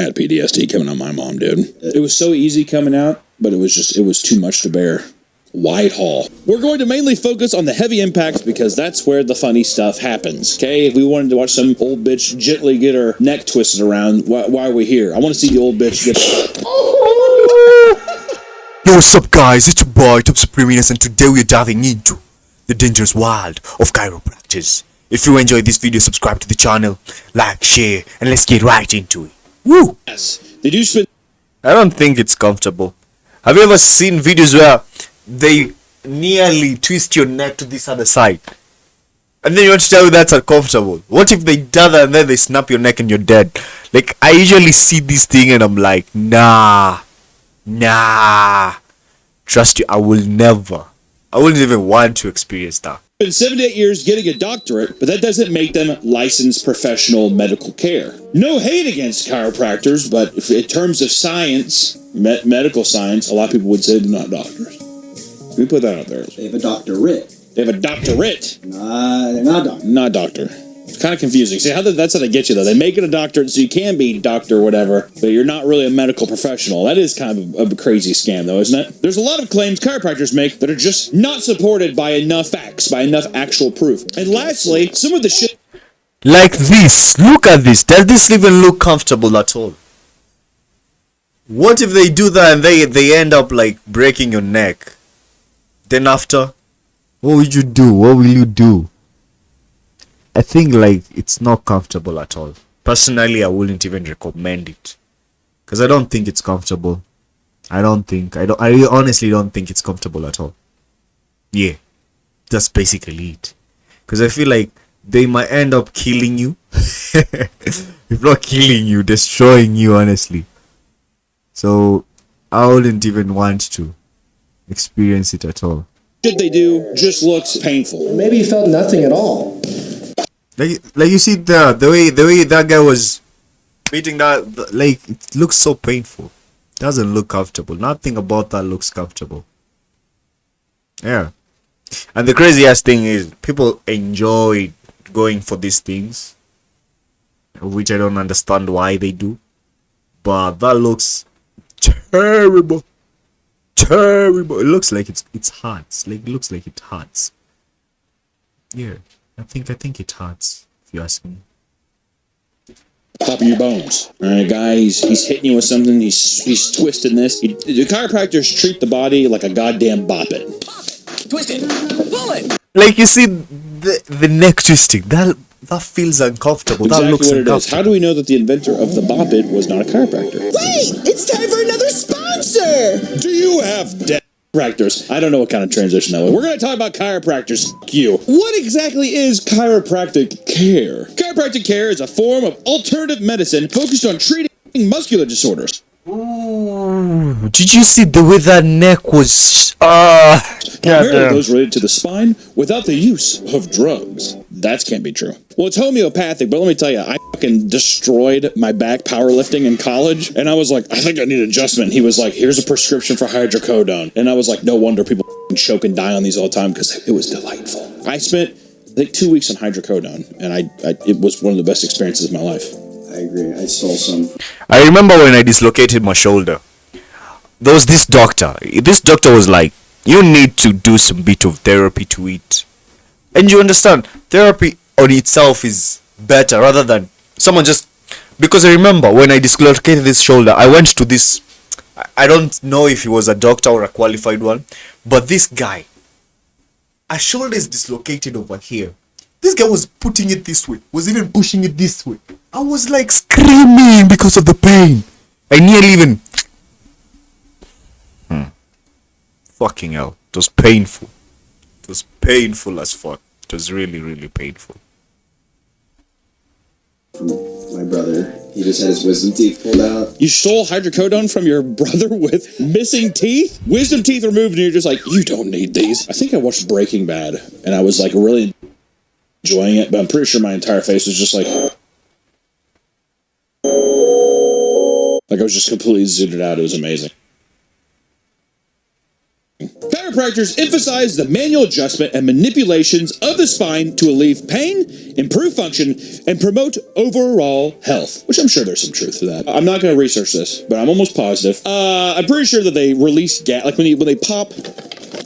had PTSD coming on my mom, dude. It was so easy coming out, but it was too much to bear. Whitehall. We're going to mainly focus on the heavy impacts because that's where the funny stuff happens, okay? If we wanted to watch some old bitch gently get her neck twisted around, why are we here? I want to see the old bitch get... Yo, what's up guys, it's your boy Top Supreminess, and today we're diving into the dangerous world of chiropractors. If you enjoyed this video, subscribe to the channel, like, share, and let's get right into it. Woo! Yes, they do spend... I don't think it's comfortable. Have you ever seen videos where they nearly twist your neck to this other side? And then you want to tell me that's uncomfortable. What if they do that and then they snap your neck and you're dead? Like, I usually see this thing and I'm like, nah. Trust you, I wouldn't even want to experience that. In 78 years getting a doctorate, but that doesn't make them licensed professional medical care. No hate against chiropractors, but in terms of science, medical science, a lot of people would say they're not doctors. We put that out there. They have a doctorate. They have a doctorate. Nah, they're not doctor. Not doctor. It's kind of confusing. See, that's how they get you, though. They make it a doctorate so you can be doctor or whatever, but you're not really a medical professional. That is kind of a crazy scam, though, isn't it? There's a lot of claims chiropractors make that are just not supported by enough facts, by enough actual proof. And lastly, some of the shit... Like this. Look at this. Does this even look comfortable at all? What if they do that and they end up, like, breaking your neck? Then after, what would you do? What will you do? I think like it's not comfortable at all. Personally, I wouldn't even recommend it because I don't think it's comfortable. I honestly don't think it's comfortable at all. Yeah, that's basically it. Because I feel like they might end up killing you. If not killing you, destroying you, honestly. So I wouldn't even want to experience it at all. Shit they do just looks painful. Maybe he felt nothing at all. Like you see the way that guy was beating that, like, it looks so painful. Doesn't look comfortable. Nothing about that looks comfortable. Yeah. And the craziest thing is people enjoy going for these things, which I don't understand why they do. But that looks terrible. Terrible. It looks like it hurts. Like, it looks like it hurts. Yeah. I think it hurts, if you ask me. Top of your bones. Alright, guy, he's hitting you with something, he's twisting this. The chiropractors treat the body like a goddamn bop it. Twist it. Pull it. Like, you see the neck twisting, that feels uncomfortable. Exactly that looks what uncomfortable. it is. How do we know that the inventor of the bop it was not a chiropractor? Wait, it's time for another sponsor. Do you have chiropractors? I don't know what kind of transition that was. We're going to talk about chiropractors. You. What exactly is chiropractic care? Chiropractic care is a form of alternative medicine focused on treating muscular disorders. Ooh, did you see the way that neck was? Primarily those related to the spine without the use of drugs. That can't be true. Well, it's homeopathic, but let me tell you, I fucking destroyed my back powerlifting in college, and I was like, I think I need adjustment. He was like, here's a prescription for hydrocodone. And I was like, no wonder people choke and die on these all the time, because it was delightful. I spent, I think, 2 weeks on hydrocodone, and it was one of the best experiences of my life. I agree. I stole some. I remember when I dislocated my shoulder. There was this doctor. This doctor was like, you need to do some bit of therapy to it. And you understand, therapy on itself is better rather than someone just... Because I remember when I dislocated this shoulder, I went to this... I don't know if he was a doctor or a qualified one, but this guy, a shoulder is dislocated over here. This guy was putting it this way, was even pushing it this way. I was like screaming because of the pain. I nearly even... Fucking hell. It was painful. It was painful as fuck. It was really, really painful. My brother, he just had his wisdom teeth pulled out. You stole hydrocodone from your brother with missing teeth? Wisdom teeth removed, and you're just like, you don't need these. I think I watched Breaking Bad, and I was like really enjoying it, but I'm pretty sure my entire face was just like I was just completely zooted out. It was amazing. chiropractors emphasize the manual adjustment and manipulations of the spine to relieve pain, improve function, and promote overall health, which I'm sure there's some truth to that. I'm not going to research this, but I'm almost positive. I'm pretty sure that they release gas, like when they pop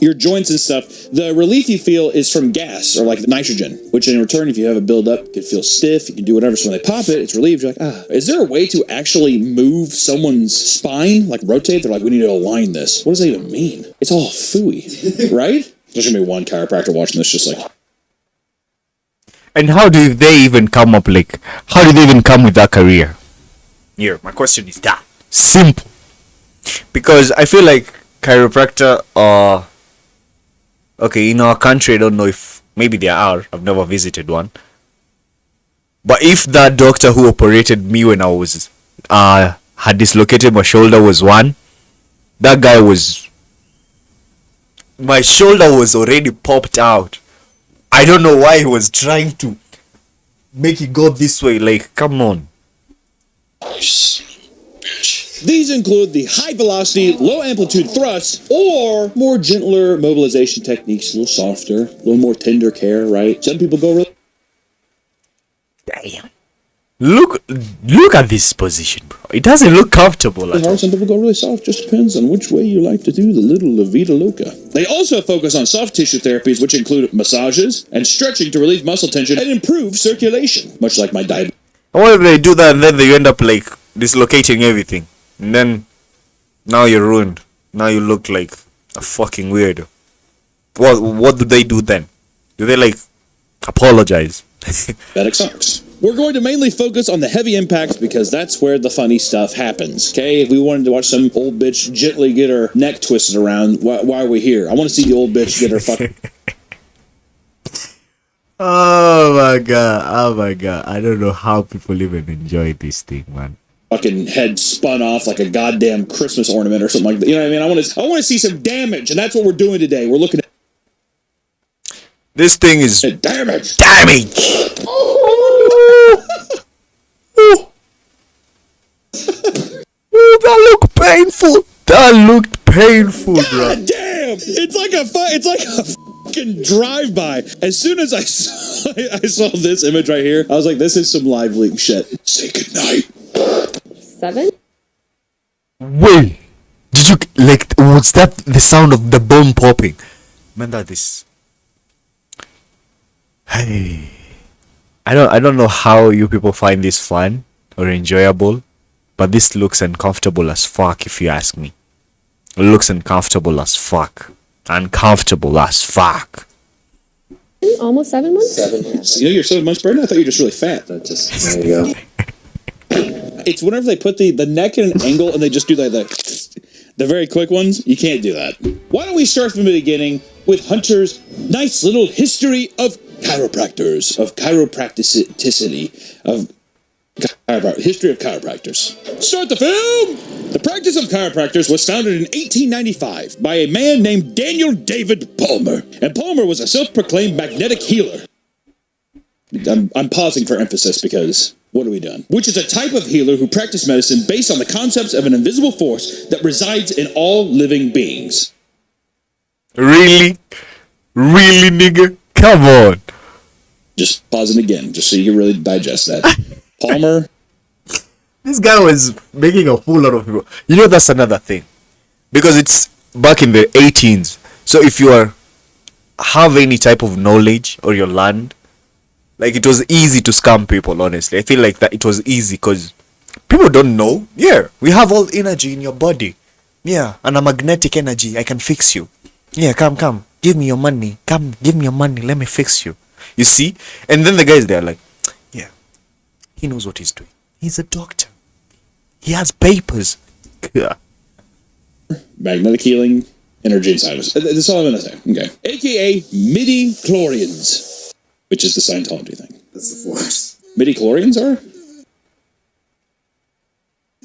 your joints and stuff, the relief you feel is from gas or like nitrogen, which in return, if you have a buildup, you can feel stiff, you can do whatever. So when they pop it, it's relieved. You're like, ah. Is there a way to actually move someone's spine, like rotate? They're like, we need to align this. What does that even mean? It's all phooey, right? There's gonna be one chiropractor watching this just like. And how do they even come up, like, how do they even come with that career? Here, my question is that simple. Because I feel like chiropractor okay, in our country, I don't know if maybe there are. I've never visited one. But if that doctor who operated me when I was had dislocated my shoulder was one, that guy was, my shoulder was already popped out. I don't know why he was trying to make it go this way. Like, come on. These include the high velocity, low amplitude thrusts, or more gentler mobilization techniques, a little softer, a little more tender care, right? Some people go really. Damn. Look at this position, bro. It doesn't look comfortable at all. Some people go really soft. Just depends on which way you like to do the little La Vida Loca. They also focus on soft tissue therapies, which include massages and stretching to relieve muscle tension and improve circulation, much like my diabetes. What if they do that and then they end up like dislocating everything? And then now you're ruined. Now you look like a fucking weirdo. What do they do then? Do they like apologize? That sucks. We're going to mainly focus on the heavy impacts because that's where the funny stuff happens. Okay, if we wanted to watch some old bitch gently get her neck twisted around, why are we here? I want to see the old bitch get her fucking. Oh my god! I don't know how people even enjoy this thing, man. Fucking head spun off like a goddamn Christmas ornament or something like that. You know what I mean? I want to see some damage, and that's what we're doing today. We're looking at this thing is damage. Oh, that looked painful. That looked painful, bro. God damn! It's like a fucking drive-by. As soon as I saw this image right here, I was like, this is some live leak shit. Say goodnight. 7? Wait, did you like? Was that the sound of the bone popping? Man, that is. Hey, I don't know how you people find this fun or enjoyable, but this looks uncomfortable as fuck. If you ask me, it looks uncomfortable as fuck. Uncomfortable as fuck. Almost 7 months? 7 months. You know you're 7 months pregnant? I thought you were just really fat. There you go. It's whenever they put the neck in an angle and they just do like the very quick ones. You can't do that. Why don't we start from the beginning with Hunter's nice little history of chiropractors, of chiropracticity, of history of chiropractors. Start the film! The practice of chiropractors was founded in 1895 by a man named Daniel David Palmer. And Palmer was a self-proclaimed magnetic healer. I'm pausing for emphasis because what have we done? Which is a type of healer who practiced medicine based on the concepts of an invisible force that resides in all living beings. Really? Really, nigga? Come on. Just pausing again, just so you can really digest that. Palmer. This guy was making a fool out of people. You know, that's another thing. Because it's back in the 18s. So if you have any type of knowledge or your land, like, it was easy to scam people, honestly. I feel like that it was easy because people don't know. Yeah, we have all energy in your body. Yeah, and a magnetic energy. I can fix you. Yeah, come. Give me your money. Come, give me your money. Let me fix you. You see? And then the guys, they're like, yeah, he knows what he's doing. He's a doctor. He has papers. Yeah. Magnetic healing, energy inside us. That's all I'm going to say. Okay. AKA midi-chlorians, which is the Scientology thing. That's the force. Midi-chlorians are?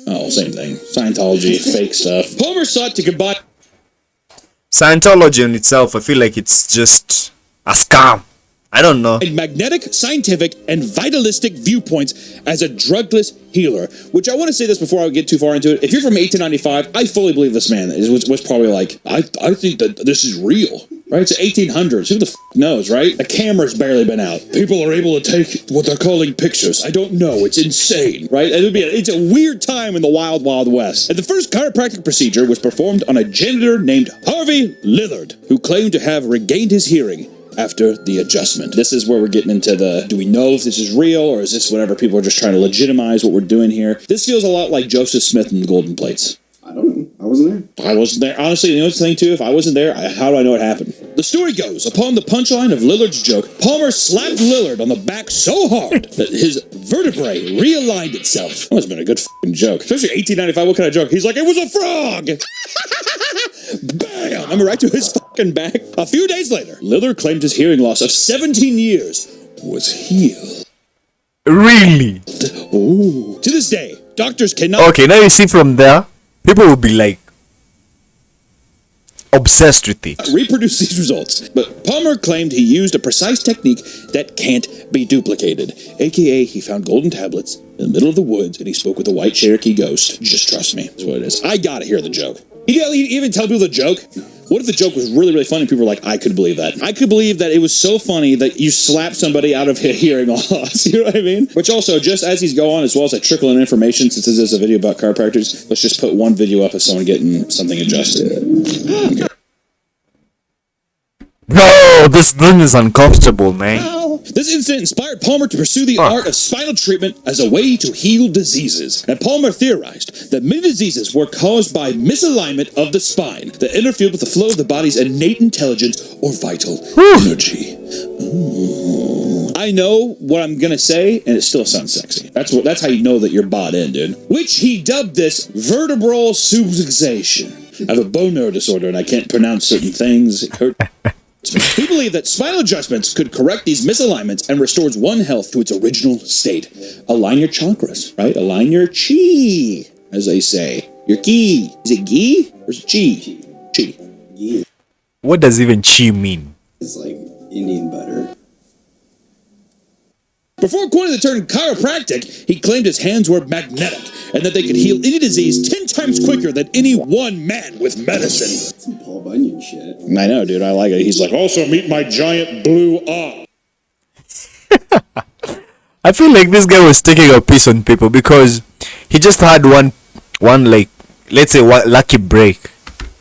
Oh, same thing. Scientology, fake stuff. Palmer sought to combine Scientology in itself, I feel like it's just a scam. I don't know. Magnetic, scientific, and vitalistic viewpoints as a drugless healer. Which I want to say this before I get too far into it. If you're from 1895, I fully believe this man was probably like, I think that this is real. Right? It's the 1800s. Who the f knows, right? The camera's barely been out. People are able to take what they're calling pictures. I don't know. It's insane, right? It's a weird time in the wild, wild west. And the first chiropractic procedure was performed on a janitor named Harvey Lillard, who claimed to have regained his hearing after the adjustment. This is where we're getting into the, do we know if this is real, or is this whatever people are just trying to legitimize what we're doing here? This feels a lot like Joseph Smith and the Golden Plates. I don't know. I wasn't there. I wasn't there. Honestly, you know what's the thing, too? If I wasn't there, how do I know what happened? The story goes, upon the punchline of Lillard's joke, Palmer slapped Lillard on the back so hard that his vertebrae realigned itself. That must have been a good f***ing joke. Especially 1895, what kind of joke? He's like, it was a frog! Bam! I'm right to his fucking back. A few days later, Lillard claimed his hearing loss of 17 years was healed. Really? Ooh. To this day, doctors cannot... Okay, now you see from there, people will be like obsessed with it. Reproduce these results, but Palmer claimed he used a precise technique that can't be duplicated. AKA, he found golden tablets in the middle of the woods and he spoke with a white Cherokee ghost. Just trust me, that's what it is. I gotta hear the joke. He didn't even tell people the joke. What if the joke was really, really funny and people were like, I could believe that. I could believe that it was so funny that you slapped somebody out of hearing loss. You know what I mean? Which also, just as he's going on, as well as I trickle in information, since this is a video about chiropractors, let's just put one video up of someone getting something adjusted. Okay. No, this thing is uncomfortable, man. This incident inspired Palmer to pursue the art of spinal treatment as a way to heal diseases. And Palmer theorized that many diseases were caused by misalignment of the spine that interfered with the flow of the body's innate intelligence or vital energy. Ooh. I know what I'm gonna say, and it still sounds sexy. That's how you know that you're bought in, dude. Which he dubbed this vertebral subluxation. I have a bone marrow disorder, and I can't pronounce certain things. It hurts. He believed that spinal adjustments could correct these misalignments and restores one health to its original state. Align your chakras, right? Align your chi, as they say. Your ki. Is it gi or is it chi? Chi. Yeah. What does even chi mean? It's like Indian butter. Before coining the term chiropractic, he claimed his hands were magnetic and that they could heal any disease 10 times quicker than any one man with medicine. Some Paul Bunyan shit. I know, dude. I like it. He's like, also meet my giant blue eye. I feel like this guy was taking a piece on people because he just had one like, let's say, one lucky break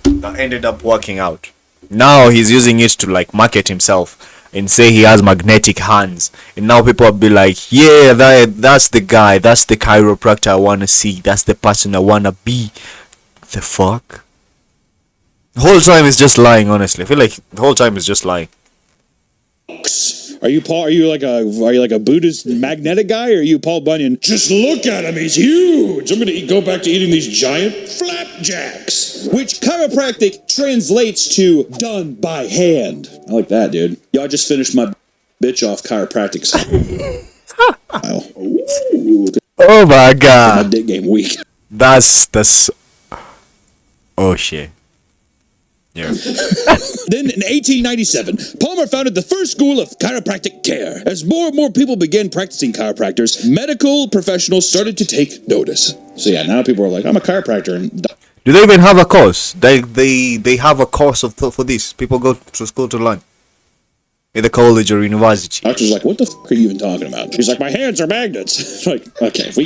that ended up working out. Now he's using it to like market himself and say he has magnetic hands, and now people will be like, yeah, that's the guy, that's the chiropractor I want to see, that's the person I want to be. The fuck? The whole time is just lying, honestly. I feel like the whole time is just lying. Are you Paul? Are you like a Buddhist magnetic guy, or are you Paul Bunyan? Just look at him, he's huge. I'm gonna go back to eating these giant flapjacks, which chiropractic translates to done by hand. I like that, dude. Y'all just finished my bitch off chiropractic. Oh my god. My dick game weak. That's. Oh shit. Yeah. Then in 1897, Palmer founded the first school of chiropractic care. As more and more people began practicing chiropractors, medical professionals started to take notice. So yeah, now people are like, I'm a chiropractor. And do they even have a course? They have a course for this. People go to school to learn. In the college or university. Doctor's like, what the fuck are you even talking about? She's like, my hands are magnets. It's like, okay, we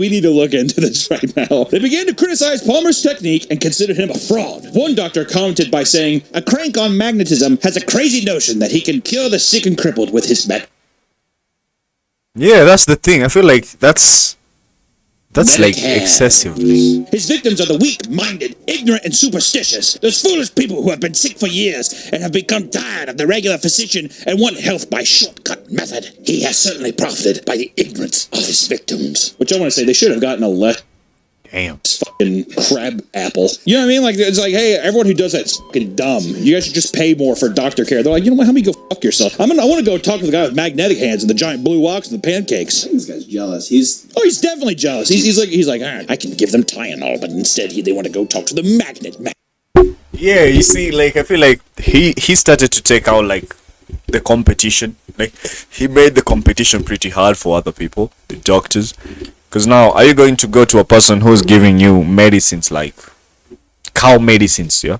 need to look into this right now. They began to criticize Palmer's technique and considered him a fraud. One doctor commented by saying, a crank on magnetism has a crazy notion that he can cure the sick and crippled with his Yeah, that's the thing. I feel like that's like excessively. His victims are the weak-minded, ignorant, and superstitious. Those foolish people who have been sick for years and have become tired of the regular physician and want health by shortcut method. He has certainly profited by the ignorance of his victims. Which I want to say, they should have gotten a less Damn. fucking crab apple. You know what I mean? Like, it's like, hey, everyone who does that's fucking dumb. You guys should just pay more for doctor care. They're like, you know what? How about you go fuck yourself? I want to go talk to the guy with magnetic hands and the giant blue walks and the pancakes. I think this guy's jealous. He's Definitely jealous. He's like, all right, I can give them Tylenol, but instead they want to go talk to the magnet man. Yeah, you see, like I feel like he started to take out like the competition. Like, he made the competition pretty hard for other people, the doctors. Because now, are you going to go to a person who's giving you medicines like cow medicines, yeah?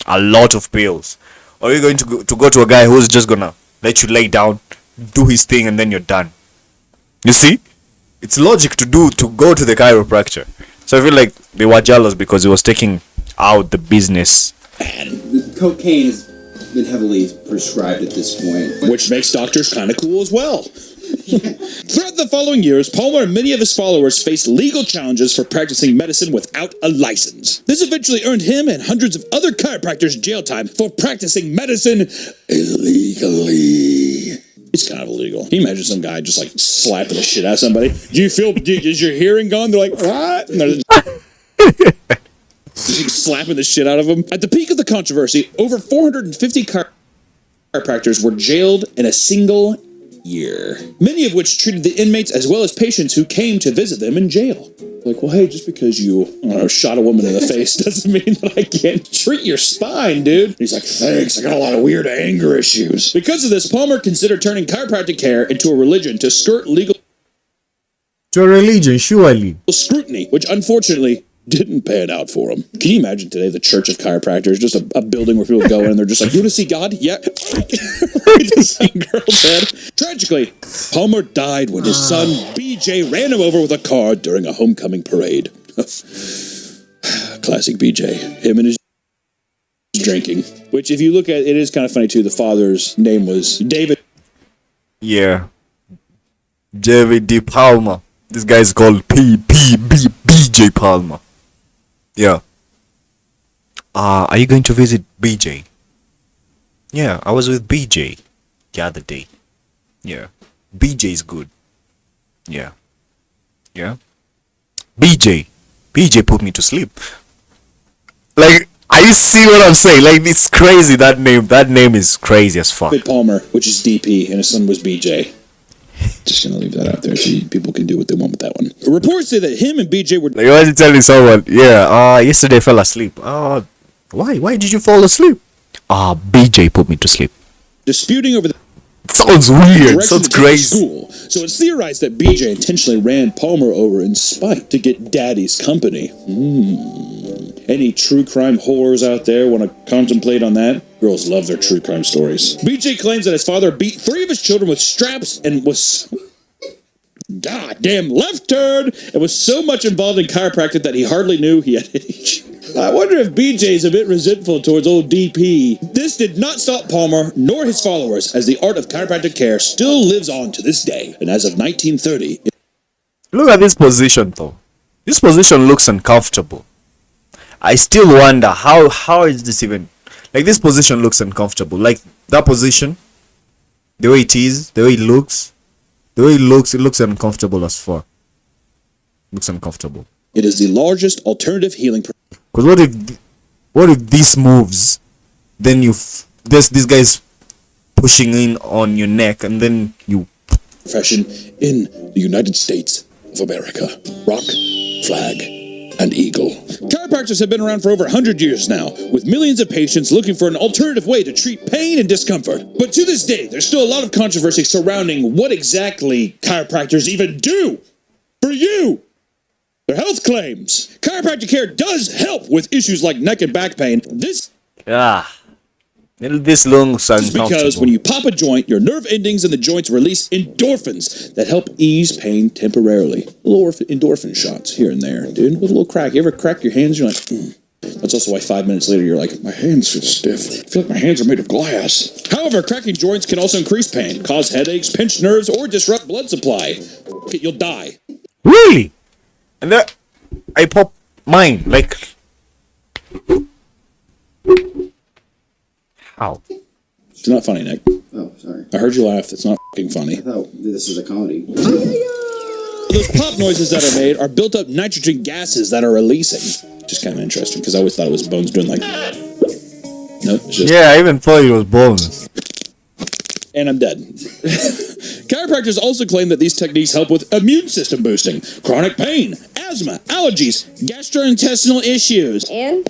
A lot of pills. Or are you going to go to a guy who's just gonna let you lay down, do his thing, and then you're done? You see? It's logic to go to the chiropractor. So I feel like they were jealous because he was taking out the business. The cocaine has been heavily prescribed at this point. Which makes doctors kind of cool as well. Throughout the following years, Palmer and many of his followers faced legal challenges for practicing medicine without a license. This eventually earned him and hundreds of other chiropractors jail time for practicing medicine illegally. It's kind of illegal. Can you imagine some guy just like slapping the shit out of somebody? Is your hearing gone? They're like, what? And they're just slapping the shit out of them. At the peak of the controversy, over 450 chiropractors were jailed in a single year, many of which treated the inmates as well as patients who came to visit them in jail. Like, well, hey, just because you shot a woman in the face doesn't mean that I can't treat your spine, dude. And he's like, thanks, I got a lot of weird anger issues. Because of this, Palmer considered turning chiropractic care into a religion to skirt legal Surely. scrutiny, which unfortunately didn't pan out for him. Can you imagine today the Church of Chiropractors, just a building where people go in and they're just like, you want to see God? Yeah. This young girl did. Tragically, Palmer died when his son BJ ran him over with a car during a homecoming parade. Classic BJ. Him and his drinking. Which, if you look at it, is kind of funny too. The father's name was David. Yeah. David D. Palmer. This guy's called BJ Palmer. Yeah. Are you going to visit BJ? Yeah, I was with BJ the other day. Yeah. BJ is good. Yeah. Yeah. BJ put me to sleep. Like, are you see what I'm saying? Like, it's crazy, that name is crazy as fuck. David Palmer, which is DP, and his son was BJ. Just gonna leave that out there so people can do what they want with that one. Reports say that him and BJ were like, why is he telling someone? Yeah, yesterday I fell asleep. Why did you fall asleep? BJ put me to sleep. disputing over the sounds weird. Sounds crazy. School. So it's theorized that BJ intentionally ran Palmer over in spite to get Daddy's company. Any true crime whores out there want to contemplate on that? Girls love their true crime stories. BJ claims that his father beat 3 of his children with straps and was goddamn left turn and was so much involved in chiropractic that he hardly knew he had age. I wonder if BJ's a bit resentful towards old DP. This did not stop Palmer nor his followers, as the art of chiropractic care still lives on to this day. And as of 1930... Look at this position though. This position looks uncomfortable. I still wonder how is this even... Like, this position looks uncomfortable. Like, that position, the way it is, the way it looks, it looks uncomfortable as fuck. Looks uncomfortable. It is the largest alternative healing... Because what if this moves, then this guy's pushing in on your neck, and then you... profession in the United States of America. Rock, flag, and eagle. Chiropractors have been around for over 100 years now, with millions of patients looking for an alternative way to treat pain and discomfort. But to this day, there's still a lot of controversy surrounding what exactly chiropractors even do for you. Their health claims. Chiropractic care does help with issues like neck and back pain. This looks uncomfortable. because when you pop a joint, your nerve endings in the joints release endorphins that help ease pain temporarily. Little endorphin shots here and there, dude. With a little crack. You ever crack your hands? You're like, That's also why 5 minutes later you're like, my hands feel stiff. I feel like my hands are made of glass. However, cracking joints can also increase pain, cause headaches, pinch nerves, or disrupt blood supply. You'll die. Really? And that I pop mine like how? It's not funny, Nick. Oh, sorry. I heard you laugh. It's not fucking funny. I thought this was a comedy. Those pop noises that are made are built up nitrogen gases that are releasing. Just kind of interesting because I always thought it was bones doing like. Nope. It's just... Yeah, I even thought it was bones. And I'm dead. Chiropractors also claim that these techniques help with immune system boosting, chronic pain, asthma, allergies, gastrointestinal issues, And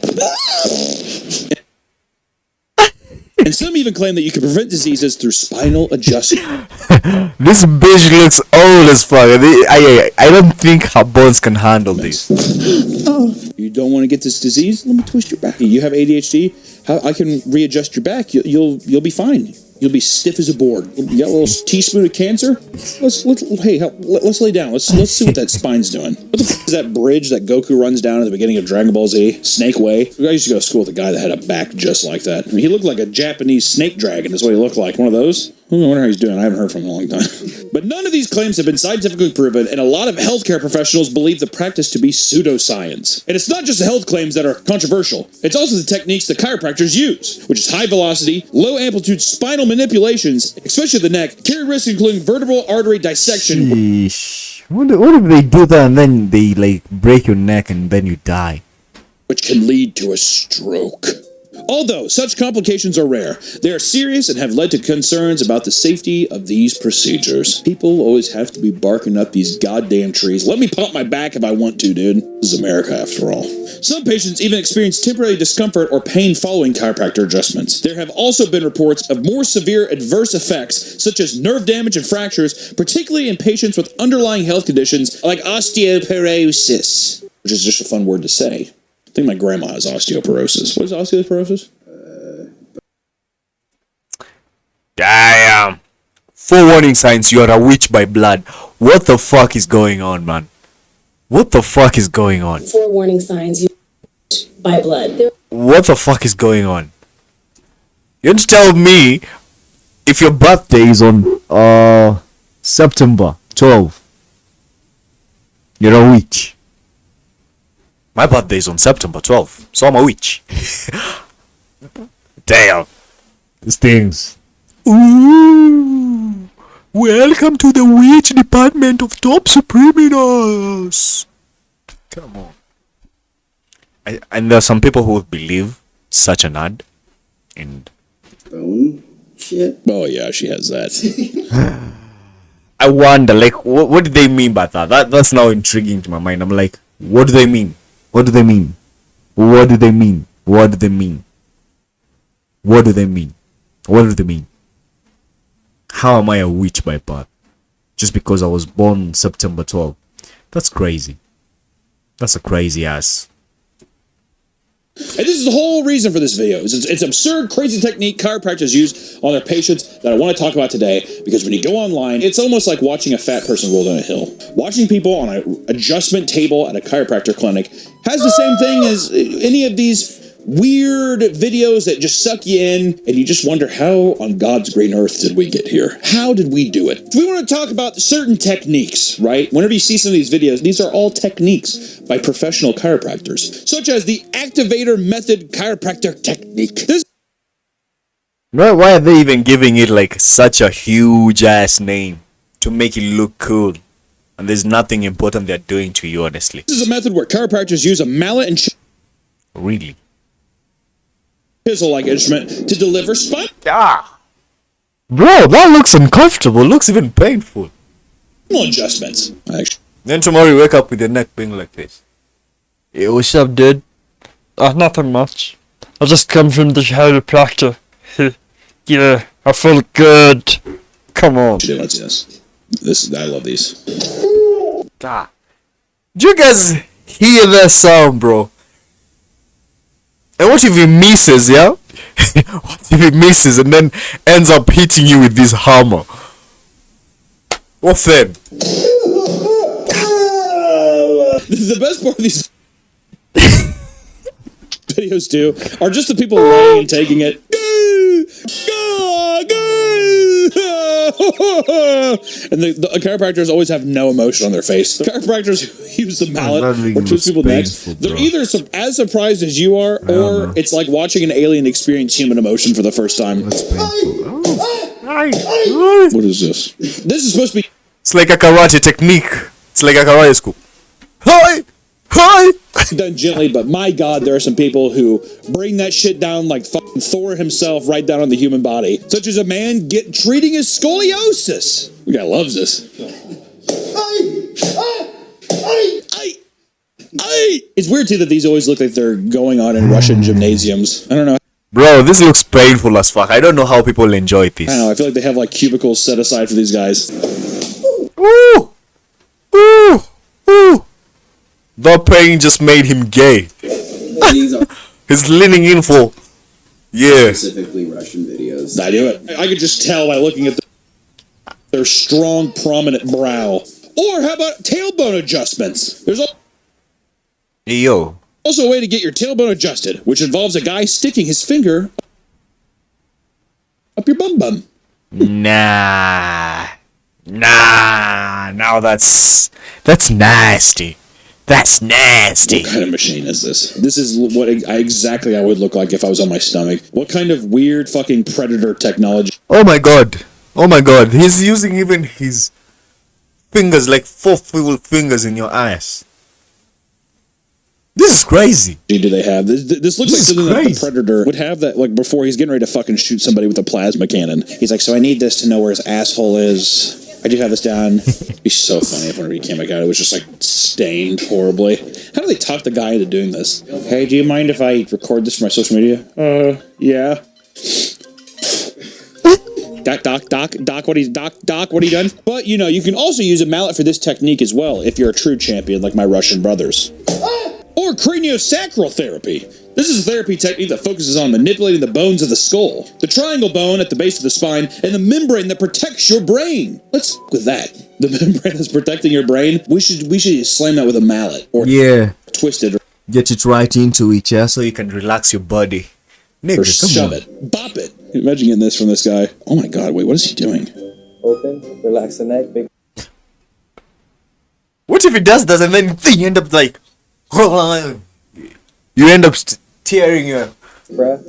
And some even claim that you can prevent diseases through spinal adjustment. This bitch looks old as fuck. I don't think her bones can handle this. You don't want to get this disease? Let me twist your back. You have ADHD? I can readjust your back. You'll be fine. You'll be stiff as a board. You got a little teaspoon of cancer? Let's lay down. Let's see what that spine's doing. What the f is that bridge that Goku runs down at the beginning of Dragon Ball Z? Snake Way? I used to go to school with a guy that had a back just like that. I mean, he looked like a Japanese snake dragon is what he looked like. One of those. I wonder how he's doing. I haven't heard from him in a long time. But none of these claims have been scientifically proven, and a lot of healthcare professionals believe the practice to be pseudoscience. And it's not just the health claims that are controversial. It's also the techniques that chiropractors use, which is high velocity, low amplitude spinal manipulations, especially the neck, carry risks including vertebral artery dissection. Sheesh. What if they do that and then they like break your neck and then you die? Which can lead to a stroke. Although such complications are rare, they are serious and have led to concerns about the safety of these procedures. People always have to be barking up these goddamn trees. Let me pump my back if I want to, dude. This is America after all. Some patients even experience temporary discomfort or pain following chiropractor adjustments. There have also been reports of more severe adverse effects, such as nerve damage and fractures, particularly in patients with underlying health conditions like osteoporosis, which is just a fun word to say. I think my grandma has osteoporosis. What is osteoporosis? Damn. 4 warning signs you are a witch by blood. What the fuck is going on, man? What the fuck is going on? 4 warning signs you by blood. What the fuck is going on? You want to tell me if your birthday is on September 12th, you're a witch? My birthday is on September 12th, so I'm a witch. Damn. This things. Ooh. Welcome to the witch department of top supreminos. Come on. And there are some people who believe such an ad. And Bone shit? Oh yeah, she has that. I wonder, like, what do they mean by that? That's now intriguing to my mind. I'm like, what do they mean? What do they mean? What do they mean? What do they mean? What do they mean? What do they mean? How am I a witch by birth? Just because I was born September 12th? That's crazy. That's a crazy ass. And this is the whole reason for this video. It's absurd, crazy technique chiropractors use on their patients that I want to talk about today, because when you go online, it's almost like watching a fat person roll down a hill. Watching people on an adjustment table at a chiropractor clinic has the same thing as any of these weird videos that just suck you in, and you just wonder, how on God's green earth did we get here? How did we do it? We want to talk about certain techniques, right? Whenever you see some of these videos, these are all techniques by professional chiropractors, such as the activator method chiropractic technique. Why are they even giving it like such a huge ass name to make it look cool? And there's nothing important they're doing to you, honestly. This is a method where chiropractors use a mallet and Really? chisel-like instrument to deliver spinal Bro, that looks uncomfortable. Looks even painful. adjustments. Then tomorrow you wake up with your neck being like this. Hey, what's up, dude? Nothing much. I just come from the chiropractor. Yeah, I feel good. Come on. Let's see this. I love these. Do you guys hear that sound, bro? And what if he misses, yeah? What if he misses and then ends up hitting you with this hammer? What then? The best part of these videos too are just the people laying and taking it. And the chiropractors always have no emotion on their face. The chiropractors who use the mallet or twist people's necks, they're either as surprised as you are, or it's like watching an alien experience human emotion for the first time. What is this? This is supposed to be... It's like a karate technique. It's like a karate school. Hi! Hi! Done gently, but my God, there are some people who bring that shit down like fucking Thor himself right down on the human body. Such as a man treating his scoliosis. The guy loves this. It's weird too that these always look like they're going on in Russian gymnasiums. I don't know. Bro, this looks painful as fuck. I don't know how people enjoy this. I don't know. I feel like they have like cubicles set aside for these guys. Ooh! Ooh! Ooh! The pain just made him gay. These are He's leaning in for... Yeah. specifically Russian videos. I do it. I could just tell by looking at their strong, prominent brow. Or how about tailbone adjustments? There's Yo. also a way to get your tailbone adjusted, which involves a guy sticking his finger up your bum bum. Nah. Now that's nasty. That's nasty. What kind of machine is this? This is what exactly I would look like if I was on my stomach. What kind of weird fucking predator technology Oh my god. Oh my god. He's using even his fingers, like 4 full fingers in your ass. This is crazy. do they have? This looks like This is something that the crazy. predator would have that like before he's getting ready to fucking shoot somebody with a plasma cannon. He's like, so I need this to know where his asshole is. I do have this down. It'd be so funny if whenever he came back out, it was just like stained horribly. How do they talk the guy into doing this? Hey, do you mind if I record this for my social media? Yeah. Doc, what are you done? But you know, you can also use a mallet for this technique as well if you're a true champion like my Russian brothers. Or craniosacral therapy. This is a therapy technique that focuses on manipulating the bones of the skull, the triangle bone at the base of the spine, and the membrane that protects your brain. Let's with that. The membrane that's protecting your brain. We should slam that with a mallet or Yeah. twist it Get it right into it, yeah, so you can relax your body. Nigga, or come shove on. it, bop it. Imagine getting this from this guy. Oh my god! Wait, what is he doing? Open, relax the neck, big What if he does that and then you end up like... You end up tearing your... breath.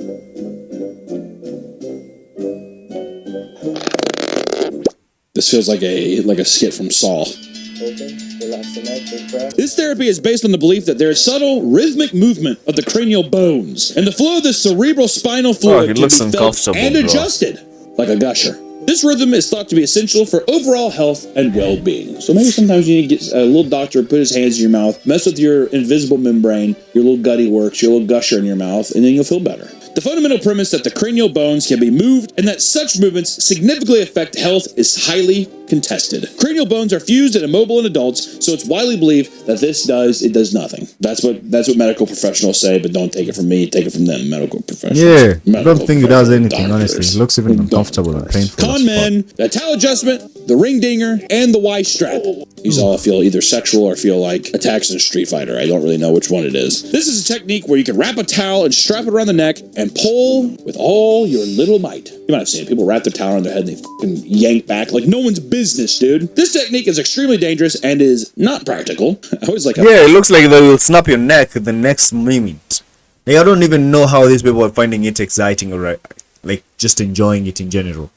This feels like a skit from Saw. Open, relax the neck, big breath. This therapy is based on the belief that there is subtle rhythmic movement of the cranial bones, and the flow of the cerebral spinal fluid it can looks be felt uncomfortable, and bro. adjusted like a gusher. This rhythm is thought to be essential for overall health and well-being. So maybe sometimes you need to get a little doctor to put his hands in your mouth, mess with your invisible membrane, your little gutty works, your little gusher in your mouth, and then you'll feel better. The fundamental premise that the cranial bones can be moved and that such movements significantly affect health is highly contested. Cranial bones are fused and immobile in adults, so it's widely believed that it does nothing. That's what medical professionals say, but don't take it from me, take it from them, medical professionals. Yeah, I Medical don't think it does professionals, anything, honestly. doctors. It looks even uncomfortable and painful. Con men, the towel adjustment, the ring dinger, and the Y strap. These all feel either sexual or feel like attacks in Street Fighter. I don't really know which one it is. This is a technique where you can wrap a towel and strap it around the neck and pull with all your little might. You might have seen it. People wrap their towel around their head and they fucking yank back like no one's business, dude. This technique is extremely dangerous and is not practical. I always like Yeah, it looks like they will snap your neck the next minute. Like, I don't even know how these people are finding it exciting or like just enjoying it in general.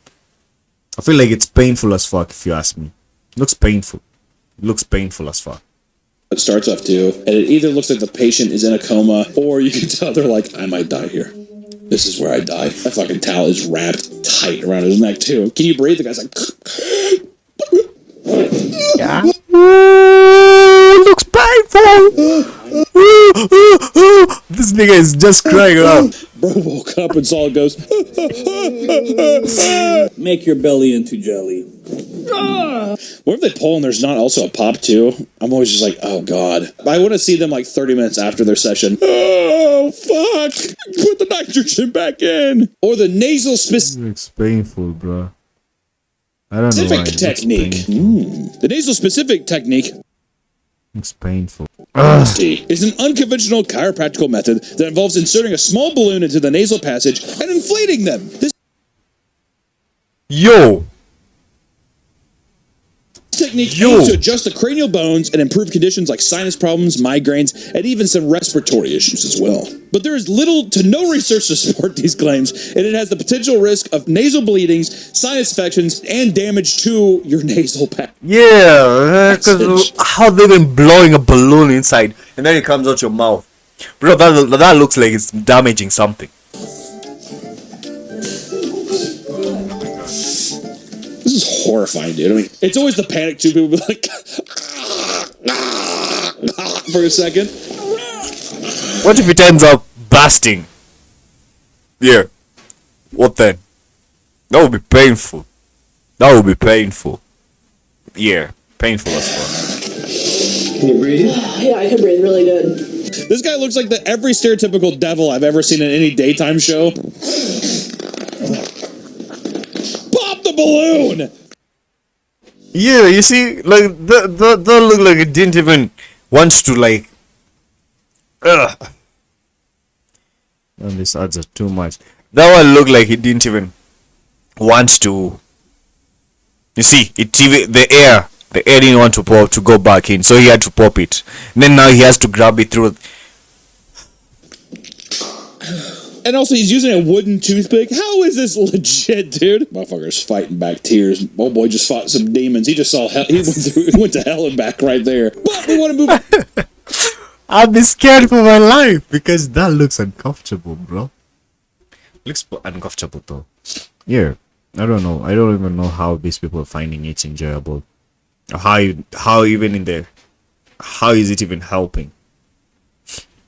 I feel like it's painful as fuck if you ask me. It looks painful. It looks painful as fuck. it starts off too, and it either looks like the patient is in a coma, or you can tell they're like, I might die here. This is where I die. That fucking towel is wrapped tight around his neck too. Can you breathe? The guy's like, Yeah. Ooh, looks painful. This nigga is just crying out. bro woke up and saw it goes. Make your belly into jelly. What if they pull and there's not also a pop too? I'm always just like, oh god. I want to see them like 30 minutes after their session. Oh fuck! Put the nitrogen back in. Or the nasal It's painful, bro. I don't know why. specific technique. The nasal specific technique It's painful. is an unconventional chiropractical method that involves inserting a small balloon into the nasal passage and inflating them. This Yo! technique aims to adjust the cranial bones and improve conditions like sinus problems, migraines, and even some respiratory issues as well. But there is little to no research to support these claims, and it has the potential risk of nasal bleedings, sinus infections, and damage to your nasal passage. Yeah, because how they've been blowing a balloon inside and then it comes out your mouth. Bro, that looks like it's damaging something. This is horrifying, dude. I mean, it's always the panic too. People be like, for a second. What if it ends up busting? Yeah. What then? That would be painful. That would be painful. Yeah, painful as fuck. Can you breathe? Yeah, I can breathe really good. This guy looks like every stereotypical devil I've ever seen in any daytime show. Pop the balloon! Yeah, you see, like that look like it didn't even want to like. Ugh. And these ads are too much. That one looked like he didn't even want to. You see, the air didn't want to pop to go back in, so he had to pop it. And then now he has to grab it through. And also, he's using a wooden toothpick. How is this legit, dude? Motherfucker's fighting back tears. Old boy just fought some demons. He just saw hell. He went to hell and back right there. But we want to move. I'd be scared for my life because that looks uncomfortable, bro. Looks uncomfortable though. Yeah, I don't know. I don't even know how these people are finding it enjoyable. How is it even helping?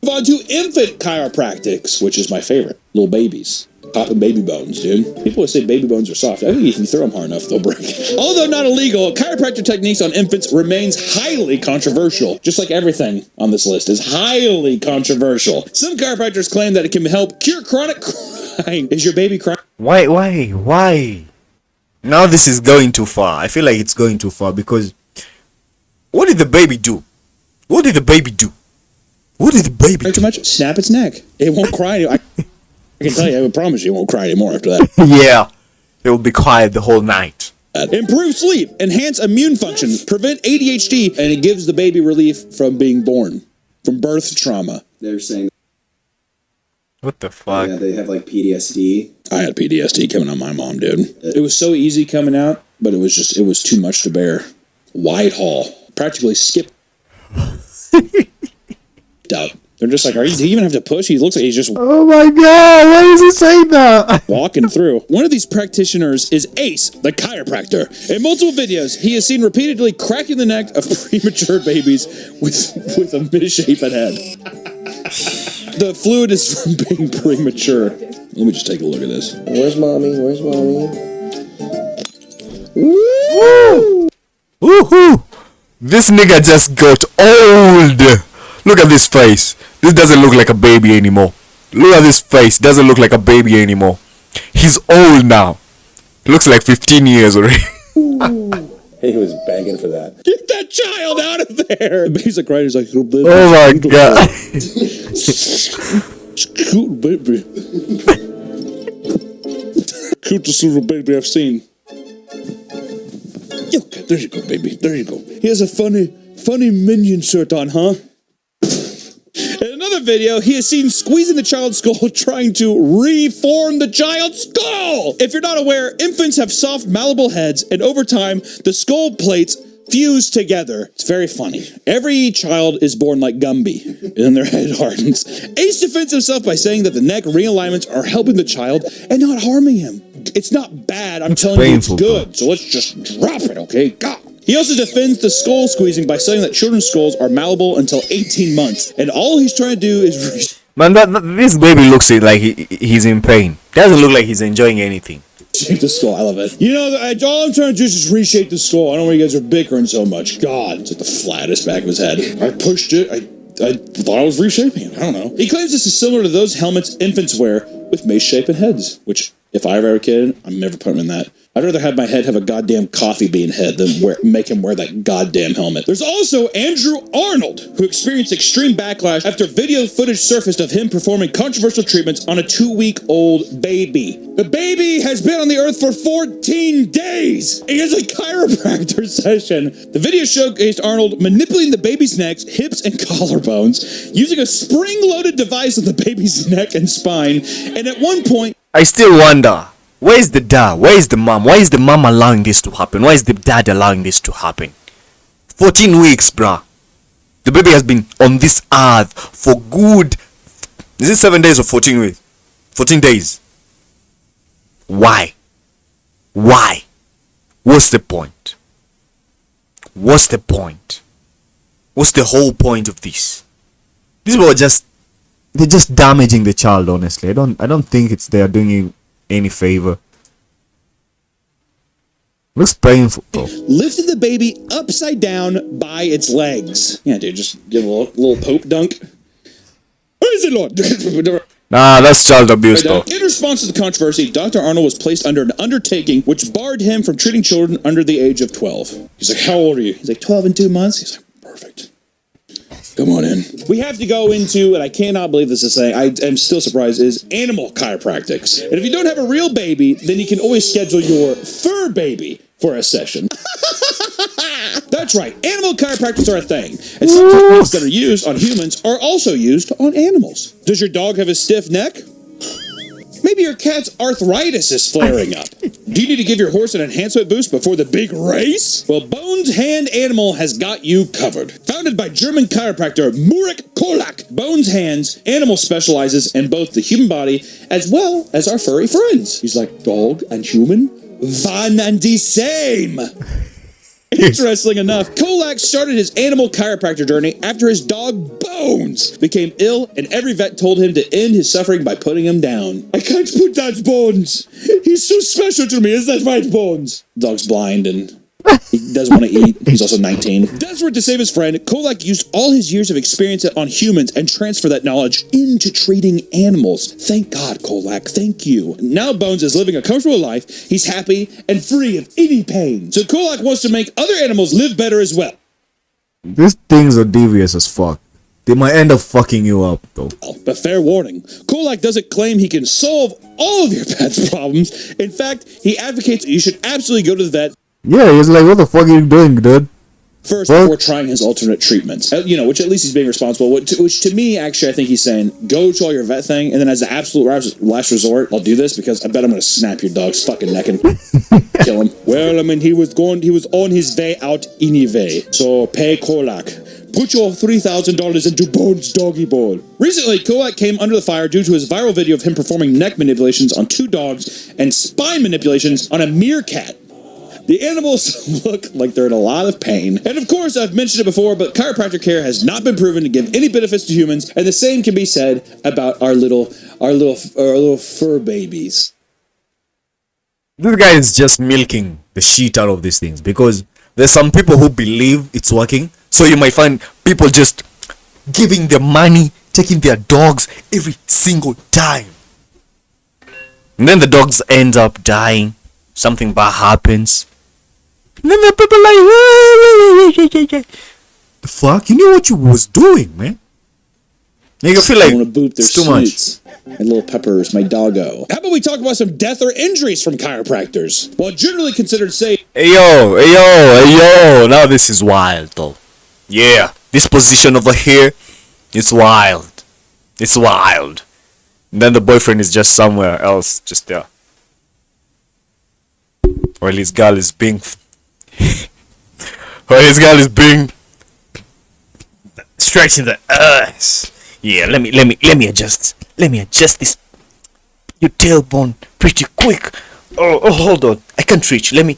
Move on to infant chiropractics, which is my favorite. Little babies. Popping baby bones, dude. People always say baby bones are soft. I think if you throw them hard enough, they'll break. Although not illegal, chiropractic techniques on infants remains highly controversial. Just like everything on this list is highly controversial. Some chiropractors claim that it can help cure chronic crying. Is your baby crying? Why? Now this is going too far. I feel like it's going too far because what did the baby do? What did the baby do? Too much? Snap its neck. It won't cry. I can tell you, I promise you it won't cry anymore after that. Yeah, it will be quiet the whole night. Improve sleep, enhance immune function, prevent ADHD, and it gives the baby relief from being born, from birth trauma. They're saying, What the fuck? yeah, they have like PTSD. I had PTSD coming on my mom, dude. It was so easy coming out, but it was too much to bear. Whitehall practically skipped out. They're just like, do you even have to push? He looks like he's just Oh my god, why does he say that? walking through. One of these practitioners is Ace, the chiropractor. In multiple videos, he is seen repeatedly cracking the neck of premature babies with a misshapen head. The fluid is from being premature. Let me just take a look at this. Where's mommy? Woo! Woohoo! This nigga just got old. Look at this face. This doesn't look like a baby anymore. Look at this face. Doesn't look like a baby anymore. He's old now. He looks like 15 years already. He was begging for that. Get that child out of there! The baby's like crying. He's like, oh Oh my god. cute baby. Cutest little baby I've seen. Okay, there you go, baby. There you go. He has a funny minion shirt on, huh? In another video, he is seen squeezing the child's skull, trying to reform the child's skull! If you're not aware, infants have soft, malleable heads, and over time, the skull plates fuse together. It's very funny. Every child is born like Gumby, and their head hardens. Ace defends himself by saying that the neck realignments are helping the child and not harming him. It's not bad, I'm telling you it's good, so let's just drop it, okay? God. He also defends the skull squeezing by saying that children's skulls are malleable until 18 months, and all he's trying to do is Man, this baby looks like he's in pain. Doesn't look like he's enjoying anything. reshape the skull. I love it. You know, all I'm trying to do is just reshape the skull. I don't know why you guys are bickering so much. God, it's like the flattest back of his head. I pushed it. I thought I was reshaping it. I don't know. He claims this is similar to those helmets infants wear with mace-shapen heads, which, if I ever have a kid, I'm never putting him in that. I'd rather have my head have a goddamn coffee bean head than make him wear that goddamn helmet. There's also Andrew Arnold, who experienced extreme backlash after video footage surfaced of him performing controversial treatments on a 2-week-old baby. The baby has been on the earth for 14 days. He has a chiropractor session. The video showcased Arnold manipulating the baby's necks, hips, and collarbones, using a spring-loaded device on the baby's neck and spine, and at one point, I still wonder, where is the dad? Where is the mom? Why is the mom allowing this to happen? Why is the dad allowing this to happen? 14 weeks, bruh. The baby has been on this earth for good. Is it 7 days or 14 weeks? 14 days. Why? Why? What's the point? What's the point? What's the whole point of this? These people are just they're just damaging the child. Honestly, I don't think they're doing you any favor. Looks painful though. Lifted the baby upside down by its legs. Yeah, dude, just give a little Pope dunk. Praise the Lord. Nah, that's child abuse though. In response to the controversy, Dr. Arnold was placed under an undertaking which barred him from treating children under the age of 12. He's like, how old are you? He's like, 12 and 2 months. He's like, perfect. Come on in. We have to go into, and I cannot believe this is saying, I am still surprised, is animal chiropractics. And if you don't have a real baby, then you can always schedule your fur baby for a session. That's right, animal chiropractors are a thing. And some techniques that are used on humans are also used on animals. Does your dog have a stiff neck? Maybe your cat's arthritis is flaring up. Do you need to give your horse an enhancement boost before the big race? Well, Bones Hand Animal has got you covered. Founded by German chiropractor Murik Kolak, Bones Hands Animal specializes in both the human body as well as our furry friends. He's like, dog and human? One and the same. Interesting enough, Kolak started his animal chiropractor journey after his dog Bones became ill, and every vet told him to end his suffering by putting him down. I can't put that Bones. He's so special to me. Is that right, Bones? Dog's blind and he doesn't want to eat. He's also 19. Desperate to save his friend, Kolak used all his years of experience on humans and transferred that knowledge into treating animals. Thank God, Kolak. Thank you. Now Bones is living a comfortable life. He's happy and free of any pain. So Kolak wants to make other animals live better as well. These things are devious as fuck. They might end up fucking you up, though. But fair warning, Kolak doesn't claim he can solve all of your pet's problems. In fact, he advocates that you should absolutely go to the vet. Yeah, he's like, what the fuck are you doing, dude? First, before trying his alternate treatments. Which at least he's being responsible. Which to me, actually, I think he's saying, go to all your vet thing, and then as the absolute last resort, I'll do this because I bet I'm going to snap your dog's fucking neck and kill him. Well, I mean, he was on his way out anyway. So pay Kolak. Put your $3,000 into Bones' doggy bowl. Recently, Kolak came under the fire due to his viral video of him performing neck manipulations on 2 dogs and spine manipulations on a meerkat. The animals look like they're in a lot of pain. And of course, I've mentioned it before, but chiropractic care has not been proven to give any benefits to humans, and the same can be said about our little fur babies. This guy is just milking the shit out of these things because there's some people who believe it's working. So you might find people just giving their money, taking their dogs every single time. And then the dogs end up dying. Something bad happens. And then the people like, the fuck? You knew what you was doing, man. You can feel like I want to boop their it's too much. And little Peppers, my doggo. How about we talk about some death or injuries from chiropractors? Well, generally considered safe. Hey yo, now this is wild though. Yeah, this position over here, it's wild. It's wild. And then the boyfriend is just somewhere else, just there. While his girl is being stretching the earth. Yeah, let me adjust this your tailbone pretty quick. Oh, hold on, I can't reach. Let me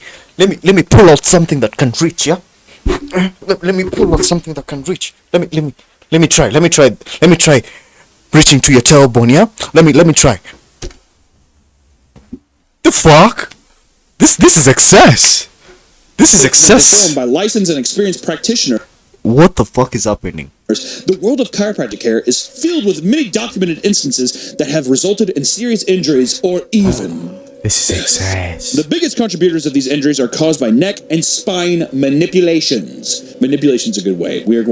pull out something that can reach. Yeah, let me pull out something that can reach. Let me try reaching to your tailbone. Yeah, let me try. The fuck? This is excess. This is excess. Performed by licensed and experienced practitioners. What the fuck is happening? The world of chiropractic care is filled with many documented instances that have resulted in serious injuries or even This is excess. The biggest contributors of these injuries are caused by neck and spine manipulations. Manipulation's a good way. We're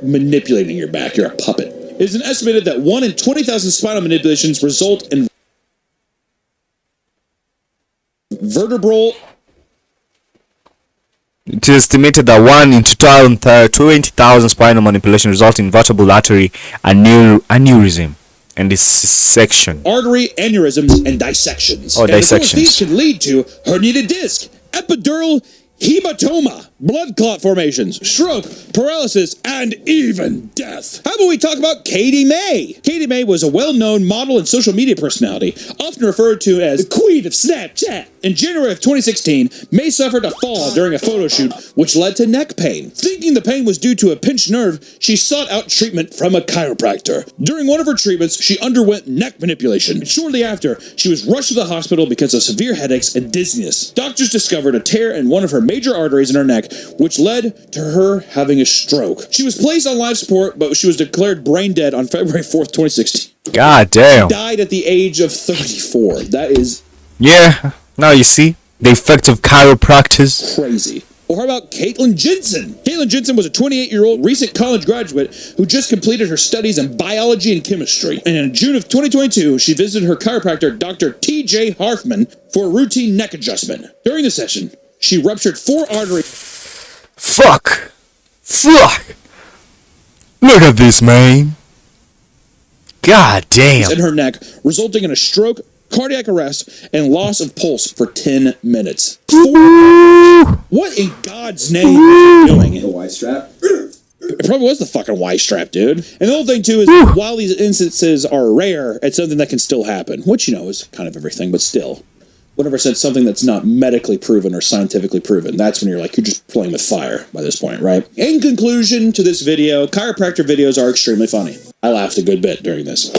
manipulating your back. You're a puppet. It is estimated that 1 in 20,000 spinal manipulations result in vertebral. It is estimated that 1 in 20,000 spinal manipulation results in vertebral artery aneurysm and dissection. Artery aneurysms and dissections. Oh, and dissections. These can lead to herniated disc, epidural hematoma, blood clot formations, stroke, paralysis, and even death. How about we talk about Katie May? Katie May was a well-known model and social media personality, often referred to as the Queen of Snapchat. In January of 2016, May suffered a fall during a photo shoot, which led to neck pain. Thinking the pain was due to a pinched nerve, she sought out treatment from a chiropractor. During one of her treatments, she underwent neck manipulation. Shortly after, she was rushed to the hospital because of severe headaches and dizziness. Doctors discovered a tear in one of her major arteries in her neck, which led to her having a stroke. She was placed on life support, but she was declared brain dead on February 4th, 2016. God damn. She died at the age of 34. That is... Yeah, now you see the effects of chiropractors. Crazy. Or how about Caitlin Jensen? Caitlin Jensen was a 28-year-old recent college graduate who just completed her studies in biology and chemistry. And in June of 2022, she visited her chiropractor, Dr. T.J. Harfman, for a routine neck adjustment. During the session, she ruptured 4 arteries. Fuck! Look at this, man. God damn. In her neck, resulting in a stroke, cardiac arrest, and loss of pulse for 10 minutes. What in God's name are you doing? The Y strap. It probably was the fucking Y strap, dude. And the whole thing, too, is while these instances are rare, it's something that can still happen. Which, you know, is kind of everything, but still. Whenever it's something that's not medically proven or scientifically proven, that's when you're like, you're just playing with fire by this point, right? In conclusion to this video, chiropractor videos are extremely funny. I laughed a good bit during this.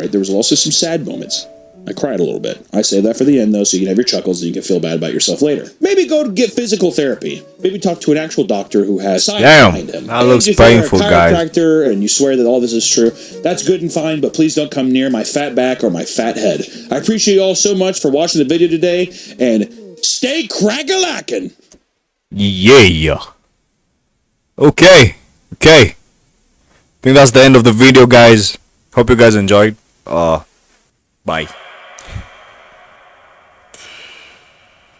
Right, there was also some sad moments. I cried a little bit. I say that for the end, though, so you can have your chuckles and you can feel bad about yourself later. Maybe go to get physical therapy. Maybe talk to an actual doctor who has science behind him. That looks painful, guys. If you're a chiropractor and you swear that all this is true, that's good and fine, but please don't come near my fat back or my fat head. I appreciate you all so much for watching the video today, and stay crack-a-lackin'! Yeah. Okay. I think that's the end of the video, guys. Hope you guys enjoyed. Bye.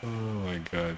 Oh my god.